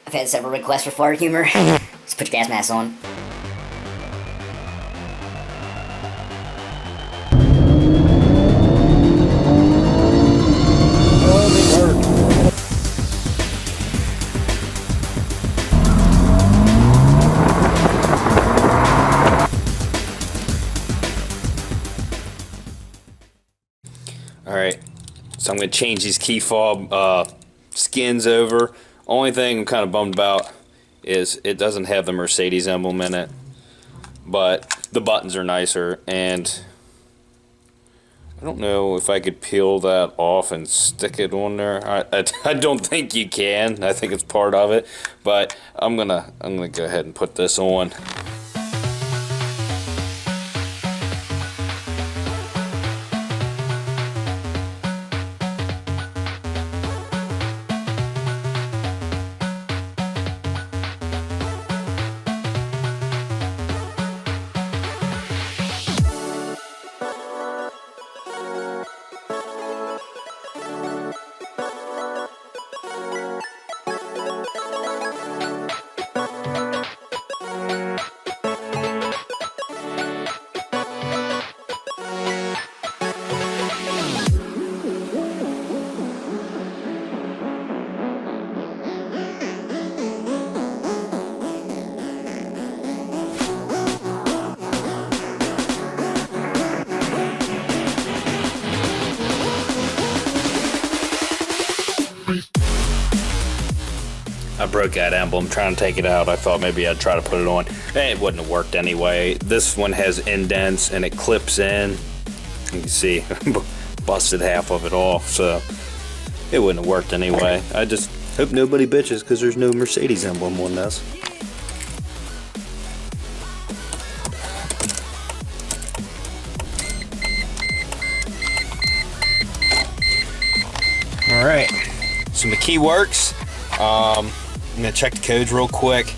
I've had several requests for fart humor. Just put your gas mask on. Alright, so I'm going to change these key fob skins over. Only thing I'm kind of bummed about is it doesn't have the Mercedes emblem in it, but the buttons are nicer, and I don't know if I could peel that off and stick it on there. I don't think you can. I think it's part of it, but I'm gonna go ahead and put this on. I broke that emblem trying to take it out. I thought maybe I'd try to put it on. It wouldn't have worked anyway. This one has indents and it clips in. You can see, busted half of it off, so it wouldn't have worked anyway. I just hope nobody bitches because there's no Mercedes emblem on this. Alright, so my key works. I'm going to check the codes real quick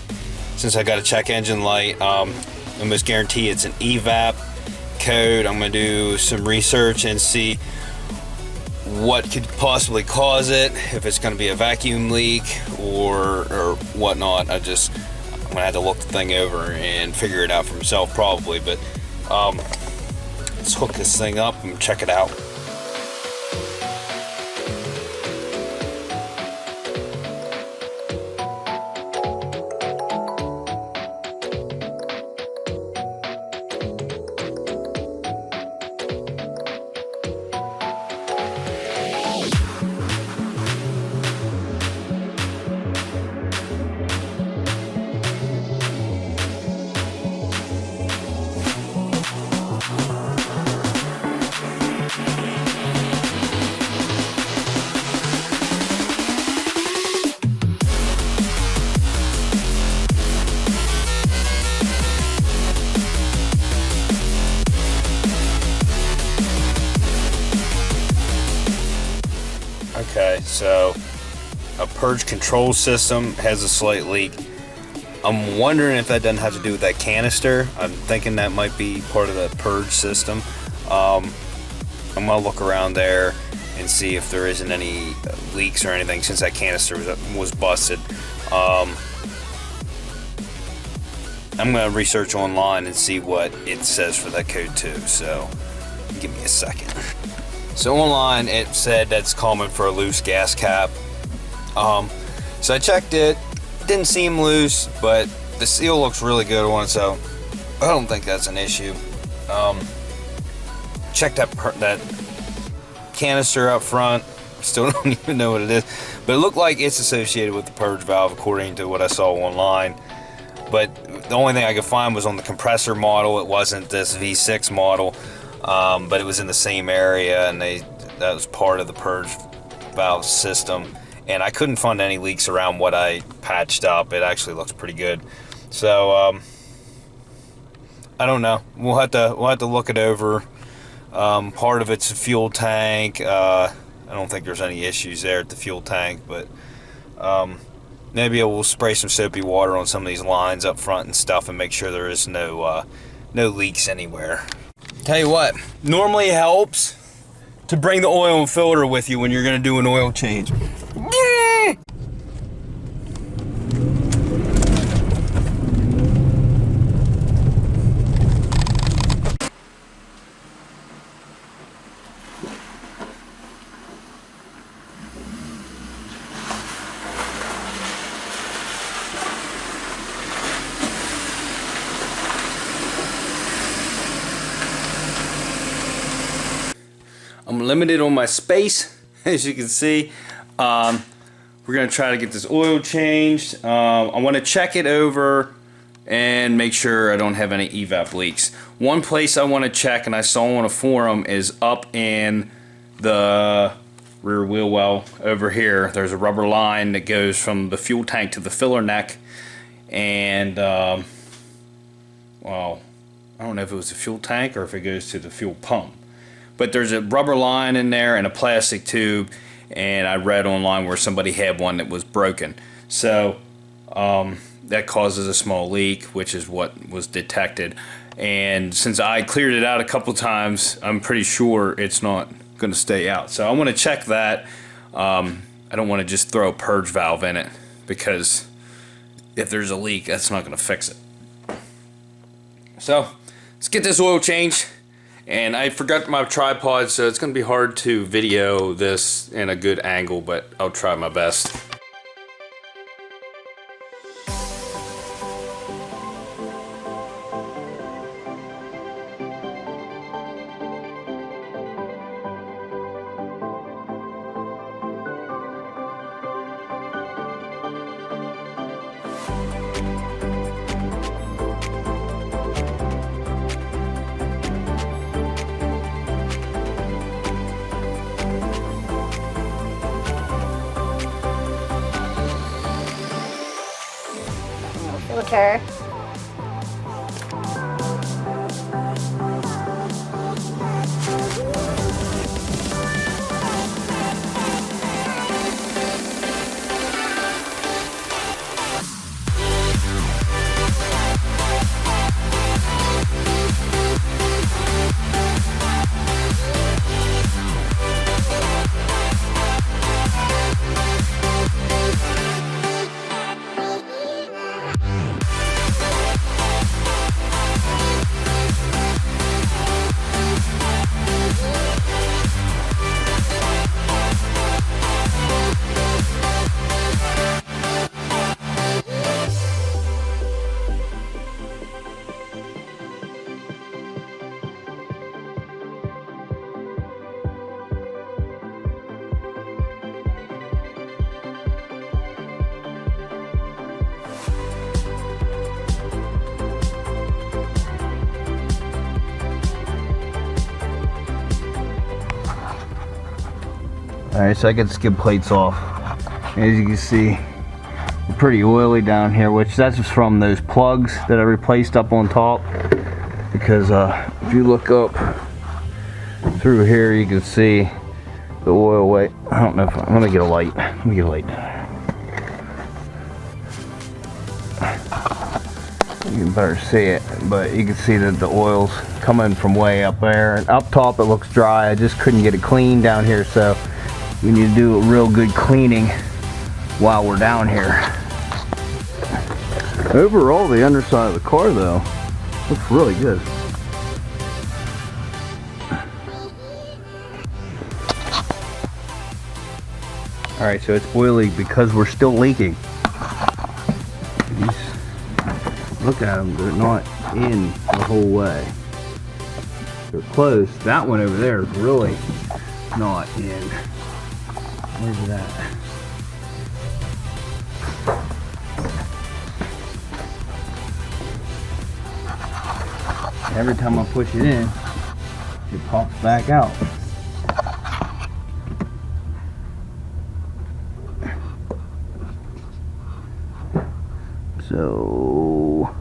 since I got a check engine light. Almost guarantee it's an evap code. I'm going to do some research and see what could possibly cause it, if it's going to be a vacuum leak or whatnot. I'm going to have to look the thing over and figure it out for myself probably, but let's hook this thing up and check it out. Okay, so a purge control system has a slight leak. I'm wondering if that doesn't have to do with that canister. I'm thinking that might be part of the purge system. I'm gonna look around there and see if there isn't any leaks or anything since that canister was busted. I'm gonna research online and see what it says for that code too, so give me a second. So online it said that's common for a loose gas cap. So I checked it, didn't seem loose, but the seal looks really good on it, so I don't think that's an issue. Checked that canister up front, still don't even know what it is, but it looked like it's associated with the purge valve according to what I saw online. But the only thing I could find was on the compressor model. It wasn't this V6 model. But it was in the same area, and that was part of the purge valve system, and I couldn't find any leaks around what I patched up. It actually looks pretty good, so I don't know. We'll have to look it over. Part of it's a fuel tank. I don't think there's any issues there at the fuel tank, but maybe I will spray some soapy water on some of these lines up front and stuff and make sure there is no leaks anywhere. Tell you what, normally it helps to bring the oil and filter with you when you're going to do an oil change. limited on my space, as you can see. We're going to try to get this oil changed. I want to check it over and make sure I don't have any evap leaks. One place I want to check, and I saw on a forum, is up in the rear wheel well over here. There's a rubber line that goes from the fuel tank to the filler neck, and well, I don't know if it was the fuel tank or if it goes to the fuel pump, but there's a rubber line in there and a plastic tube, and I read online where somebody had one that was broken, so that causes a small leak, which is what was detected. And since I cleared it out a couple times, I'm pretty sure it's not going to stay out. So I want to check that. I don't want to just throw a purge valve in it, because if there's a leak, that's not going to fix it. So let's get this oil changed. And I forgot my tripod, so it's going to be hard to video this in a good angle, but I'll try my best. Filter. Alright, so I got the skid plates off. As you can see, we're pretty oily down here, which that's just from those plugs that I replaced up on top. Because if you look up through here, you can see the oil weight. I don't know if I'm gonna get a light. Let me get a light. You can better see it, but you can see that the oil's coming from way up there. And up top it looks dry. I just couldn't get it clean down here, so we need to do a real good cleaning while we're down here. Overall, the underside of the car though looks really good. Alright, so it's oily because we're still leaking. Look at them, they're not in the whole way. They're close. That one over there is really not in. Where's it at? Every time I push it in, it pops back out. So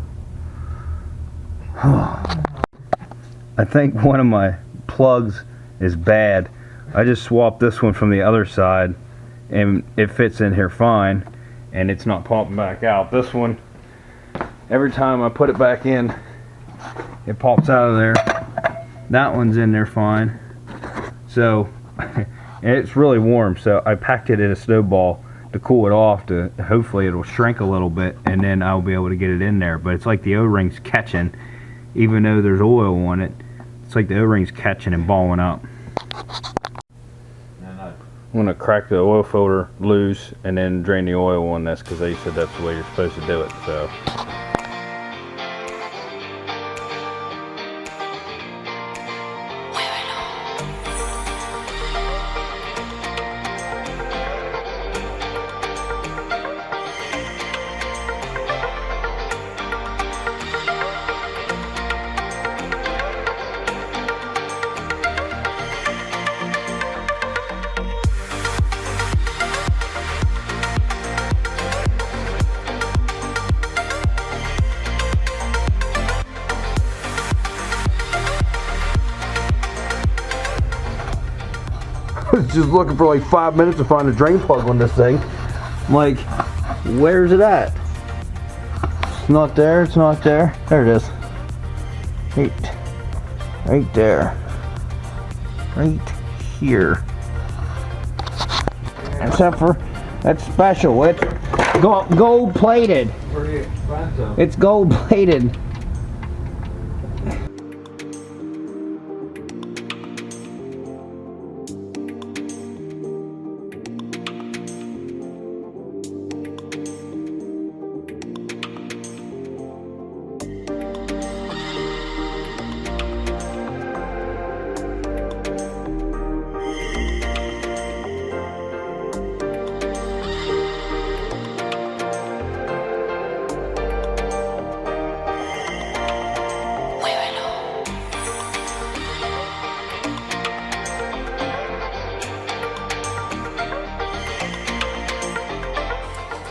I think one of my plugs is bad. I just swapped this one from the other side and it fits in here fine and it's not popping back out. This one, every time I put it back in, it pops out of there. That one's in there fine. So it's really warm, so I packed it in a snowball to cool it off, to hopefully it'll shrink a little bit and then I'll be able to get it in there. But it's like the O-ring's catching, even though there's oil on it. It's like the O-ring's catching and balling up. I'm going to crack the oil filter loose and then drain the oil on this, because they said that's the way you're supposed to do it. So was just looking for like 5 minutes to find a drain plug on this thing. I'm like, where's it at? It's not there, it's not there. There it is. Right there. Right here. Except for, that's special. It's gold plated. Pretty expensive. It's gold plated.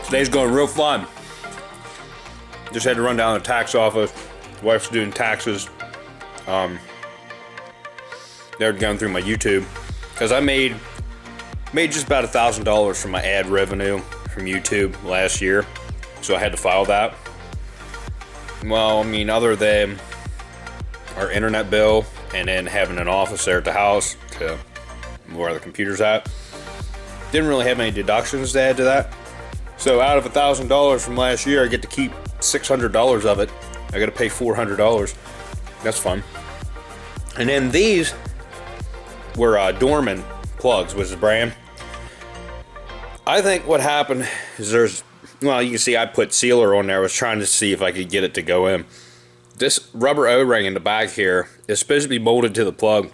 Today's going real fun. Just had to run down to the tax office. The wife's doing taxes. They're going through my YouTube because I made just about $1,000 from my ad revenue from YouTube last year, so I had to file that. Well, I mean, other than our internet bill and then having an office there at the house to where the computer's at, didn't really have any deductions to add to that. So out of $1,000 from last year, I get to keep $600 of it. I got to pay $400. That's fun. And then these were Dorman plugs, which is a brand. I think what happened is well, you can see I put sealer on there. I was trying to see if I could get it to go in. This rubber O-ring in the back here is supposed to be molded to the plug,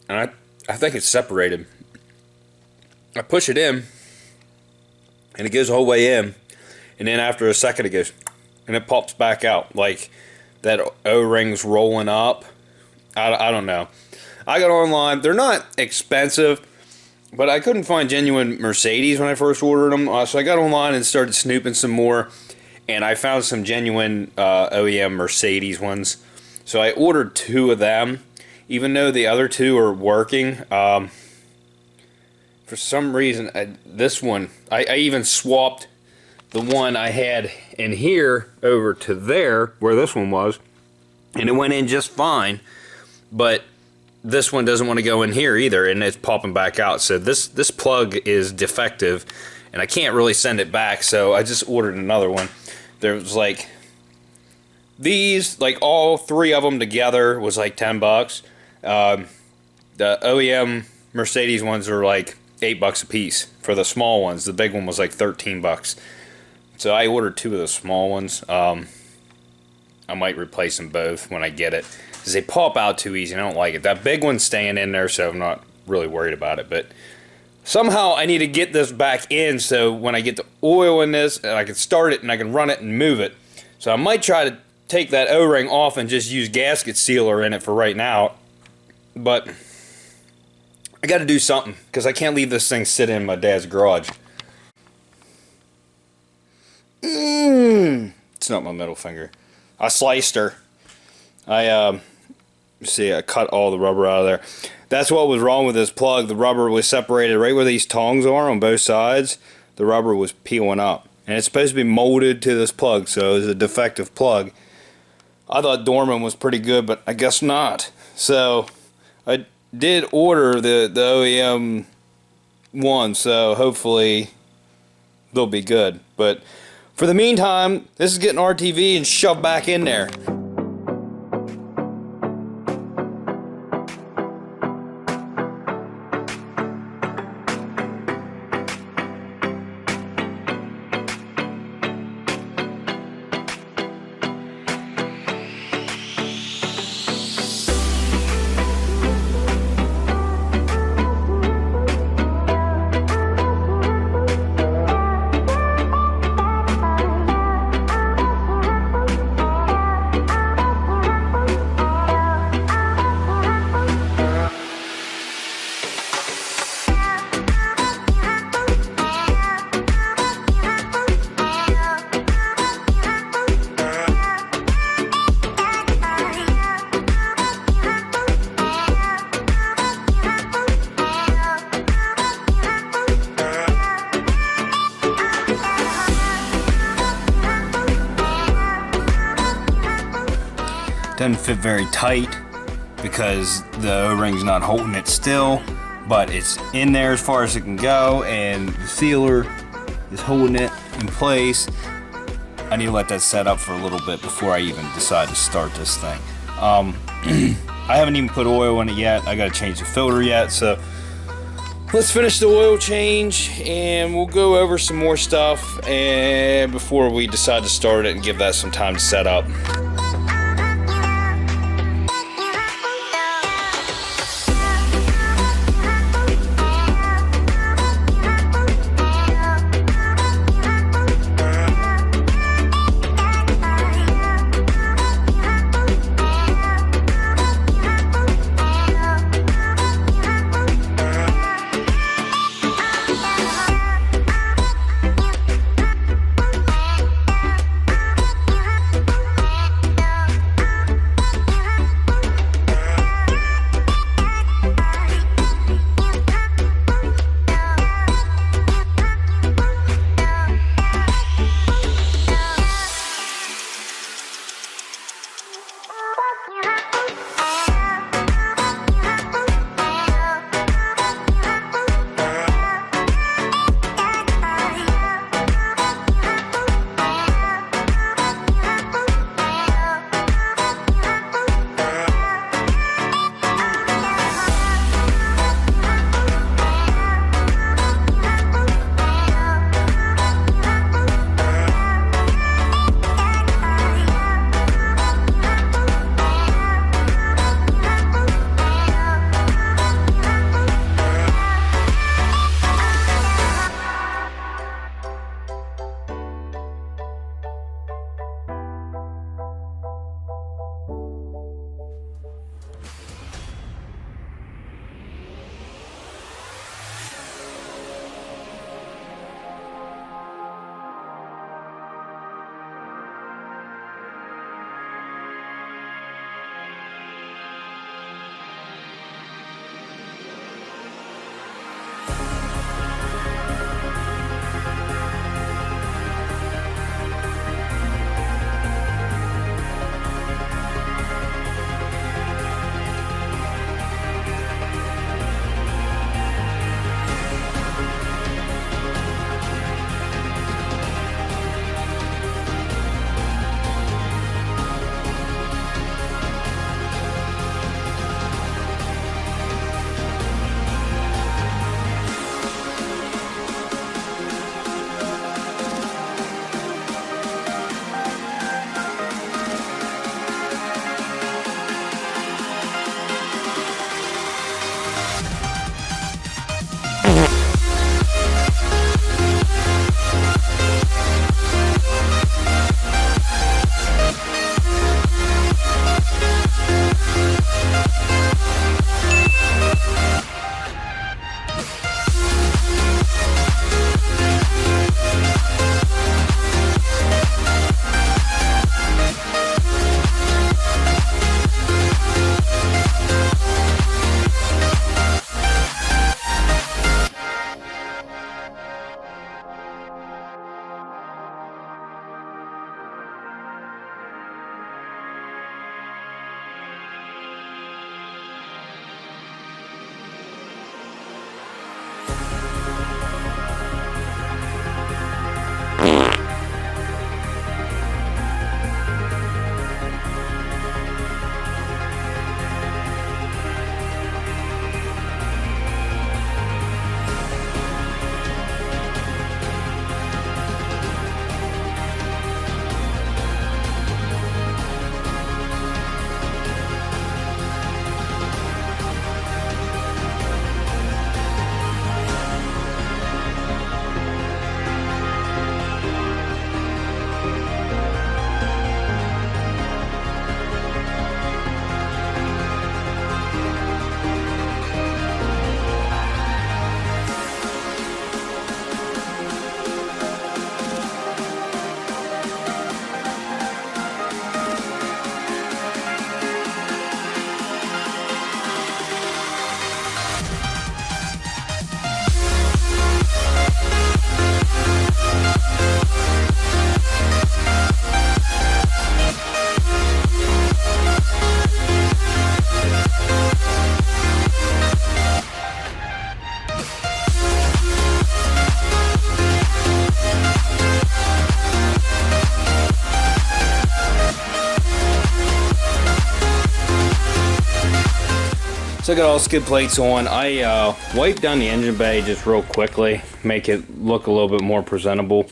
and I think it's separated. I push it in, and it goes the whole way in, and then after a second it goes, and it pops back out, like that O-ring's rolling up. I don't know. I got online. They're not expensive, but I couldn't find genuine Mercedes when I first ordered them, so I got online and started snooping some more, and I found some genuine OEM Mercedes ones. So I ordered 2 of them, even though the other 2 are working. For some reason, this one, I even swapped the one I had in here over to there, where this one was, and it went in just fine, but this one doesn't want to go in here either, and it's popping back out. So this plug is defective, and I can't really send it back, so I just ordered another one. There was like, these, like all 3 of them together was like $10. The OEM Mercedes ones are like $8 a piece for the small ones. The big one was like $13. So I ordered 2 of the small ones. I might replace them both when I get it, because they pop out too easy and I don't like it. That big one's staying in there, so I'm not really worried about it. But somehow I need to get this back in, so when I get the oil in this, I can start it and I can run it and move it. So I might try to take that O-ring off and just use gasket sealer in it for right now. But I got to do something, because I can't leave this thing sitting in my dad's garage. It's not my middle finger. I sliced her. I cut all the rubber out of there. That's what was wrong with this plug. The rubber was separated right where these tongs are on both sides. The rubber was peeling up, and it's supposed to be molded to this plug, so it was a defective plug. I thought Dorman was pretty good, but I guess not. So I did order the OEM one, so hopefully they'll be good. But for the meantime, this is getting RTV and shoved back in there. Doesn't fit very tight because the O-ring's not holding it still, but it's in there as far as it can go, and the sealer is holding it in place. I need to let that set up for a little bit before I even decide to start this thing. I haven't even put oil in it yet. I gotta change the filter yet, so let's finish the oil change and we'll go over some more stuff and before we decide to start it and give that some time to set up. So I got all skid plates on. I wiped down the engine bay just real quickly, make it look a little bit more presentable.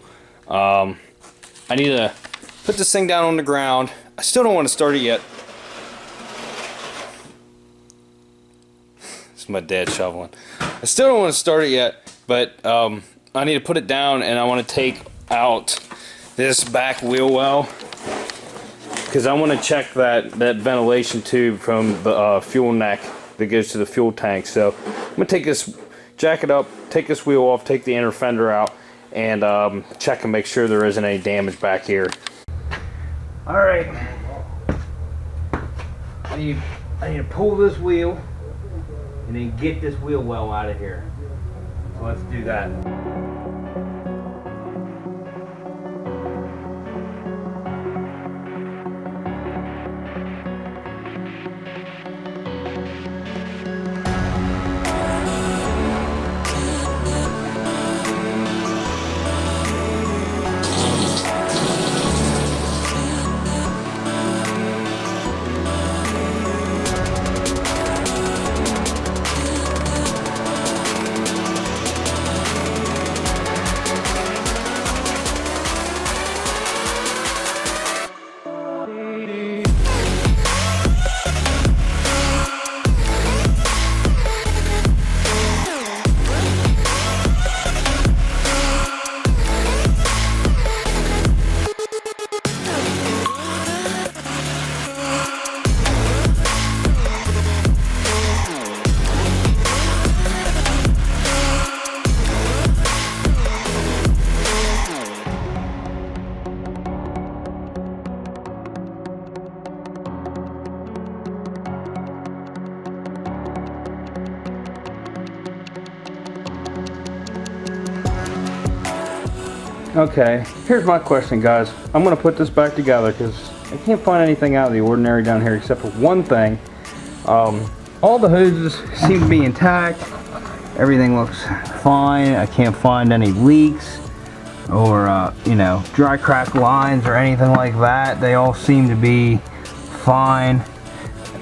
I need to put this thing down on the ground. I still don't want to start it yet. This is my dad shoveling. I still don't want to start it yet, but I need to put it down, and I want to take out this back wheel well, because I want to check that ventilation tube from the fuel neck that goes to the fuel tank. So I'm gonna take this, jack it up, take this wheel off, take the inner fender out, and check and make sure there isn't any damage back here. All right, I need to pull this wheel and then get this wheel well out of here. So let's do that. Okay, here's my question, guys. I'm gonna put this back together because I can't find anything out of the ordinary down here except for one thing. All the hoses seem to be intact. Everything looks fine. I can't find any leaks or you know, dry crack lines or anything like that. They all seem to be fine.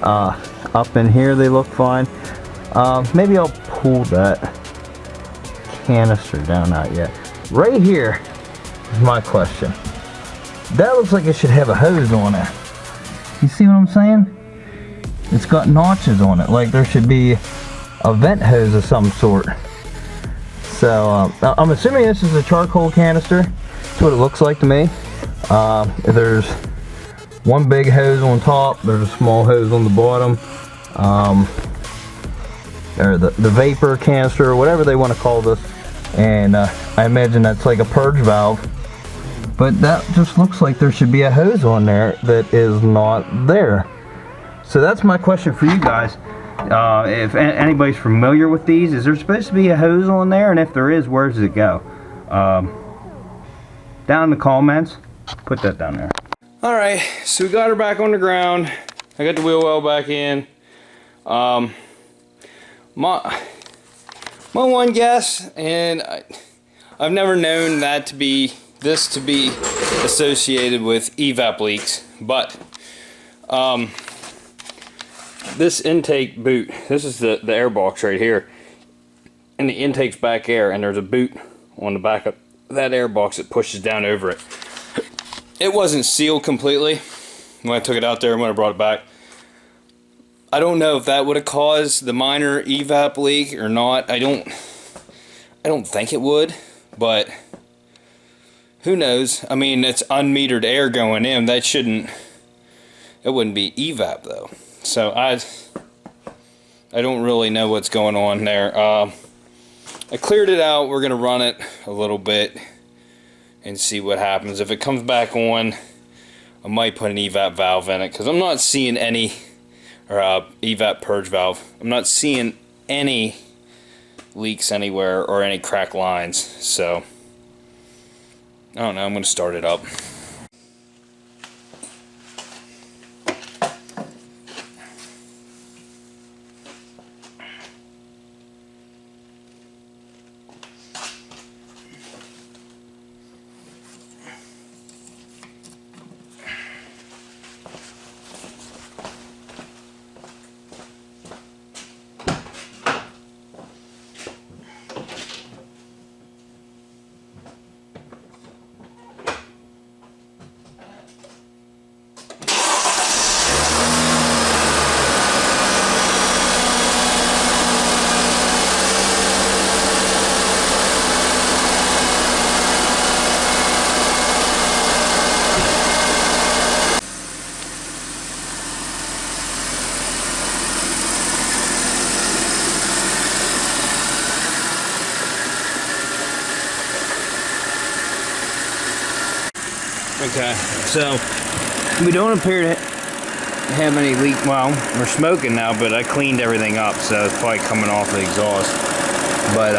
Up in here they look fine. Maybe I'll pull that canister down. Not yet. Right here is my question. That looks like it should have a hose on it. You see what I'm saying? It's got notches on it, like there should be a vent hose of some sort. So I'm assuming this is a charcoal canister. That's what it looks like to me. There's one big hose on top, there's a small hose on the bottom. Or the vapor canister, or whatever they want to call this. And I imagine that's like a purge valve. But that just looks like there should be a hose on there that is not there. So that's my question for you guys. If anybody's familiar with these, is there supposed to be a hose on there? And if there is, where does it go? Down in the comments, put that down there. Alright, so we got her back on the ground. I got the wheel well back in. My one guess, and I've never known that to be associated with evap leaks, but this intake boot, this is the air box right here, and the intake's back air, and there's a boot on the back of that air box that pushes down over it. It wasn't sealed completely when I took it out there and when I brought it back. I don't know if that would have caused the minor evap leak or not. I don't think it would, but who knows? I mean, it's unmetered air going in. It wouldn't be evap though. So I don't really know what's going on there. I cleared it out. We're gonna run it a little bit and see what happens. If it comes back on, I might put an evap valve in it because I'm not seeing any, or evap purge valve. I'm not seeing any leaks anywhere or any cracked lines. So I don't know. I'm gonna start it up. Okay, so we don't appear to have any leak. Well, we're smoking now, but I cleaned everything up, so it's probably coming off the exhaust. But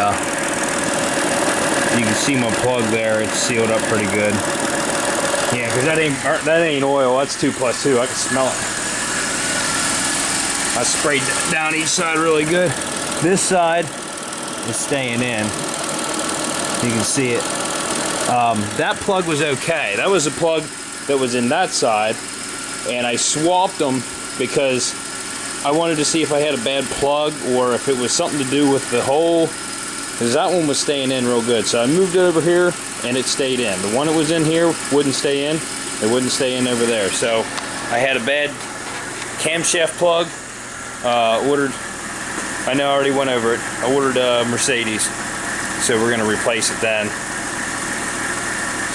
you can see my plug there; it's sealed up pretty good. Yeah, because that ain't oil. That's 2+2. I can smell it. I sprayed down each side really good. This side is staying in. You can see it. That plug was okay. That was a plug that was in that side, and I swapped them because I wanted to see if I had a bad plug or if it was something to do with the hole, because that one was staying in real good. So I moved it over here and it stayed in. The one that was in here wouldn't stay in. It wouldn't stay in over there. So I had a bad camshaft plug. Ordered, I know I already went over it. I ordered a Mercedes, so we're gonna replace it then.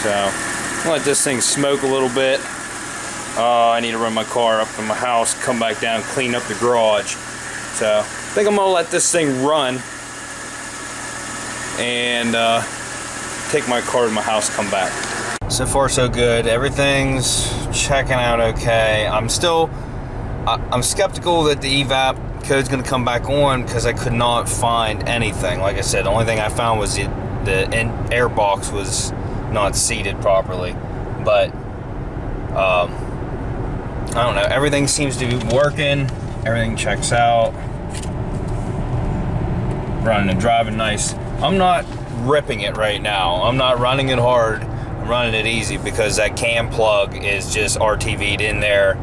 So I'll let this thing smoke a little bit. I need to run my car up to my house, come back down, clean up the garage. So I think I'm gonna let this thing run and take my car to my house, come back. So far so good. Everything's checking out okay. I'm skeptical that the evap code's going to come back on because I could not find anything. Like I said, the only thing I found was the air box was not seated properly. But I don't know. Everything seems to be working. Everything checks out. Running and driving nice. I'm not ripping it right now. I'm not running it hard. I'm running it easy because that cam plug is just RTV'd in there.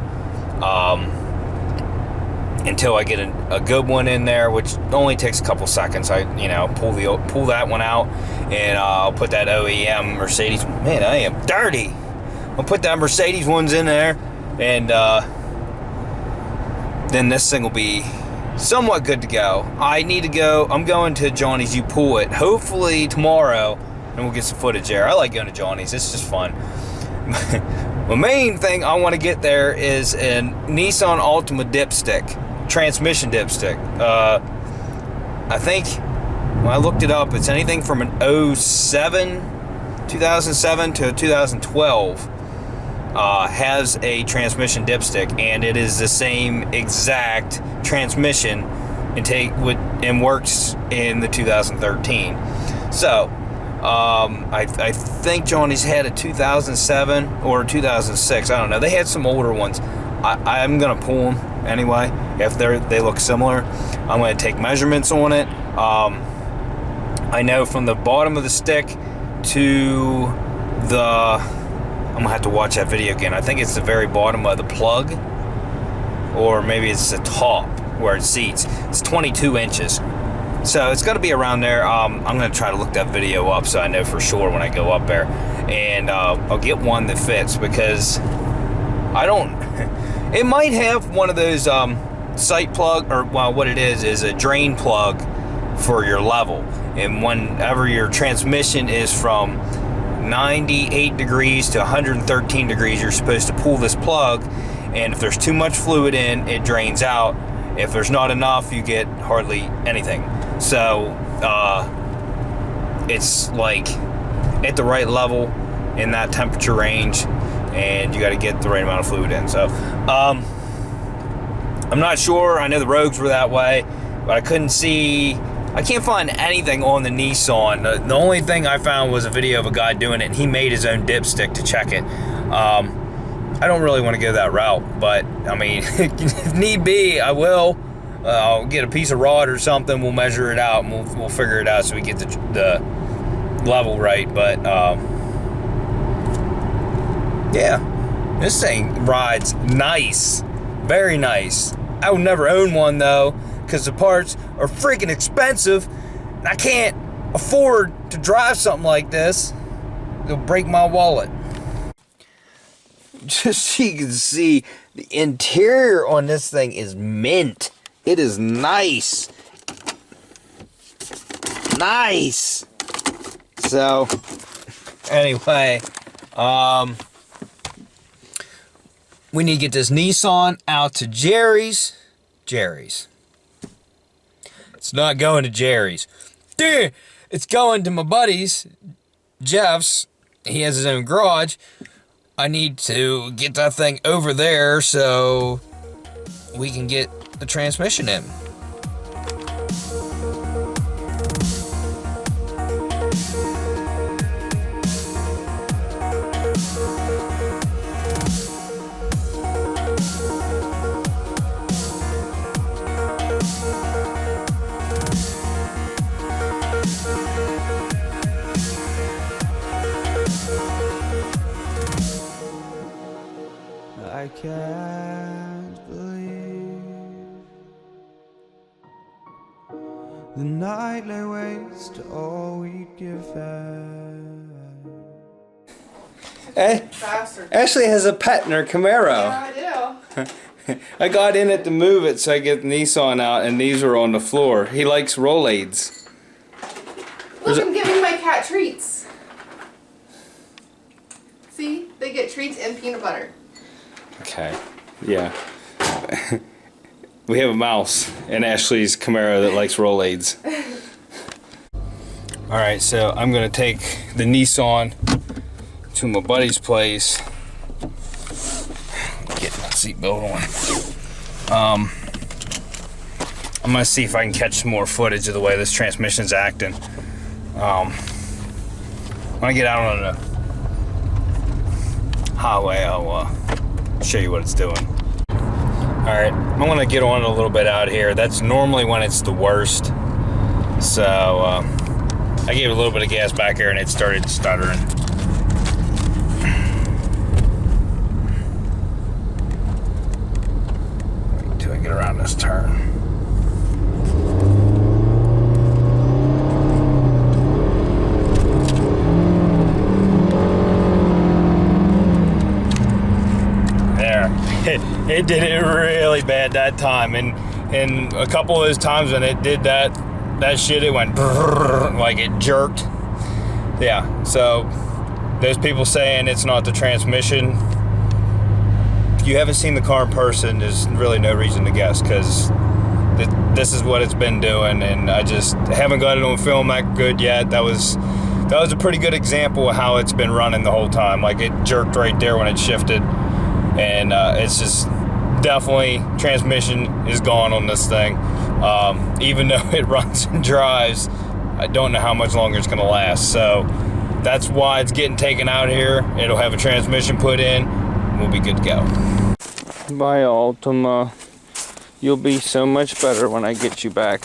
Until I get a good one in there, which only takes a couple seconds. I, pull that one out, and I'll put that OEM Mercedes. Man, I am dirty. I'll put that Mercedes ones in there, and then this thing will be somewhat good to go. I need to go. I'm going to Johnny's. You pull it. Hopefully tomorrow, and we'll get some footage there. I like going to Johnny's. It's just fun. The main thing I want to get there is a Nissan Altima dipstick. Transmission dipstick. I think when I looked it up, it's anything from an 2007 to 2012 has a transmission dipstick, and it is the same exact transmission and works in the 2013. So I think Johnny's had a 2007 or 2006. I don't know. They had some older ones. I'm gonna pull them anyway if they look similar. I'm gonna take measurements on it. I know from the bottom of the stick to the, I'm gonna have to watch that video again. I think it's the very bottom of the plug, or maybe it's the top where it seats. It's 22 inches. So it's got to be around there. I'm going to try to look that video up so I know for sure when I go up there. And I'll get one that fits, because I don't... It might have one of those sight plug, or well, what it is a drain plug for your level. And whenever your transmission is from 98 degrees to 113 degrees, you're supposed to pull this plug. And if there's too much fluid in, it drains out. If there's not enough, you get hardly anything. So it's like at the right level in that temperature range, and you got to get the right amount of fluid in. So I'm not sure. I know the Rogues were that way, but I can't find anything on the Nissan. The only thing I found was a video of a guy doing it, and he made his own dipstick to check it. I don't really want to go that route, but I mean, if need be, I will. I'll get a piece of rod or something. We'll measure it out, and we'll figure it out so we get the level right. But yeah, this thing rides nice, very nice. I would never own one though, because the parts are freaking expensive, and I can't afford to drive something like this. It'll break my wallet. Just so you can see, the interior on this thing is mint. It is nice. Nice. So, anyway, we need to get this Nissan out to Jerry's. It's not going to Jerry's. Dude, it's going to my buddy's, Jeff's. He has his own garage. I need to get that thing over there so we can get the transmission in. I can't believe the night lay waste to all we'd given. Ashley has a pet in her Camaro. Yeah, I do. I got in it to move it so I get Nissan out, and these were on the floor. He likes Rolaids. Look, I'm giving my cat treats. See? They get treats and peanut butter. Okay, yeah. We have a mouse in Ashley's Camaro that likes Rolaids. Alright, so I'm going to take the Nissan to my buddy's place. Get my seatbelt on. I'm going to see if I can catch some more footage of the way this transmission's acting. When I get out on the highway, I'll show you what it's doing. Alright, I'm gonna get on it a little bit out here. That's normally when it's the worst. So I gave it a little bit of gas back here and it started stuttering. Wait until I get around this turn. It did it really bad that time, and a couple of those times when it did that shit, it went brrr, like it jerked. Yeah, so those people saying it's not the transmission, if you haven't seen the car in person, there's really no reason to guess, because this is what it's been doing, and I just haven't got it on film that good yet. That was a pretty good example of how it's been running the whole time. Like, it jerked right there when it shifted. And it's just definitely, transmission is gone on this thing. Even though it runs and drives, I don't know how much longer it's gonna last. So that's why it's getting taken out here. It'll have a transmission put in, and we'll be good to go. Bye, Altima. You'll be so much better when I get you back.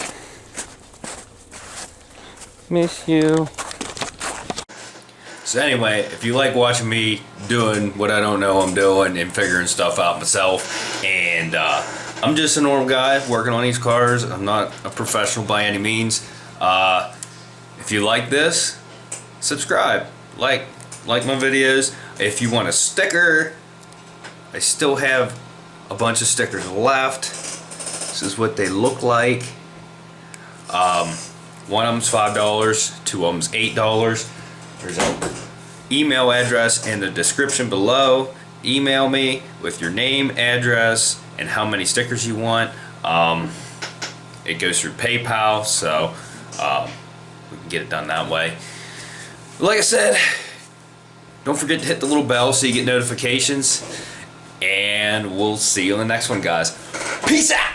Miss you. So anyway, if you like watching me doing what I don't know I'm doing and figuring stuff out myself, and I'm just a normal guy working on these cars. I'm not a professional by any means. If you like this, subscribe, like my videos. If you want a sticker, I still have a bunch of stickers left. This is what they look like. One of them's $5, two of them's $8. There's an email address in the description below. Email me with your name, address, and how many stickers you want. It goes through PayPal, so we can get it done that way. Like I said, don't forget to hit the little bell so you get notifications. And we'll see you in the next one, guys. Peace out!